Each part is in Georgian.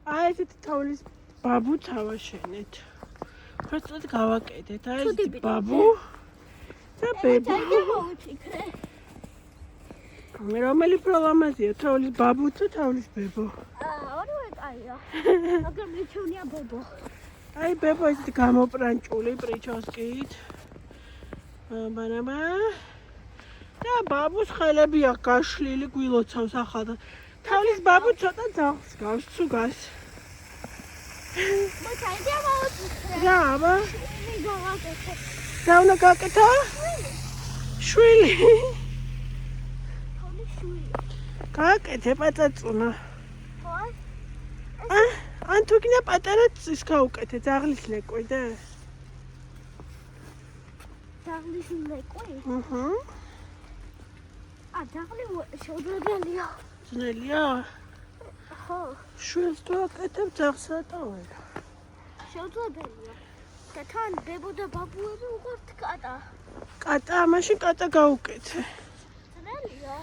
აი ესეთი თოვლის ბაბუ თავაშენეთ. Просто გავაკეთეთ. აი ესეთი ბაბუ და ბებო. მე რომელი პროგრამაზია? თოვლის ბაბუ თუ თოვლის ბებო? ორივე კაია. მაგრამ მიჩვენია ბებო. აი ბებო ესეთი გამოპრანჭული პრიჩოსკით. ბანამა. და ბაბუს ხელები აქვს გაშლილი გვილოცავს ახალ. თავის ბაბუ ცოტა ძაღლს გავს, თუ გას. მოწაიდია მოვიწე. რა, აბა? მიგავაკეთე. რა უნდა გაკეთო? შვილი. თოლის შვილი. გააკეთე პაწაწუნა. ხო? ან თუ კიდე პატარა ის გაუკეთე, ძაღლის ლეკვი და? ძაღლის ლეკვი? აჰა. ძაღლი შეუძლებელია. ძნელია? ხო. შვილს თუ აკეთებ ძაღლსა და ვერა. შეუძლებელია. და თან ბებო და ბაბუები უყვართ კატა. კატა, მაშინ კატა გაუკეთე. ძნელია.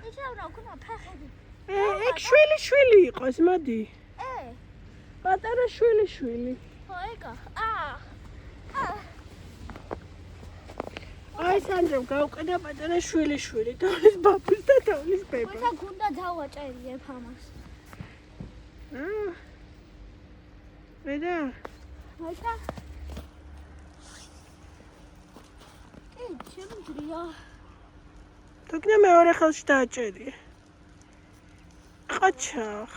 ისევ რა ქნა ფეხები. ეგ შვილი იყოს, მოდი. პატარა შვილი. ხო, ეგა. აი სანდრომ გაუყედა პატარა შვილი, თოვლის ბაბუს და თოვლის ბებოს. ხოთა გუნდა დავაჭერიებ ამას. ვერა? ხოთა? შემიძლია. თუ კიდე მეორე ხელში დააჭერიე. ყაჩაღ.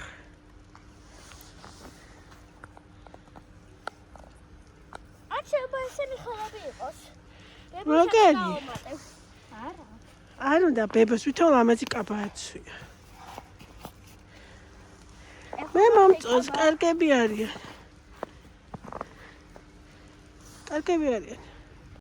შეიძლება ესენი ხელები იყოს. მაგარი. არა. არ უნდა ბებოს ვითომ ლამაზი კაბა აცვია. მე მომწონს, კარგები არიან.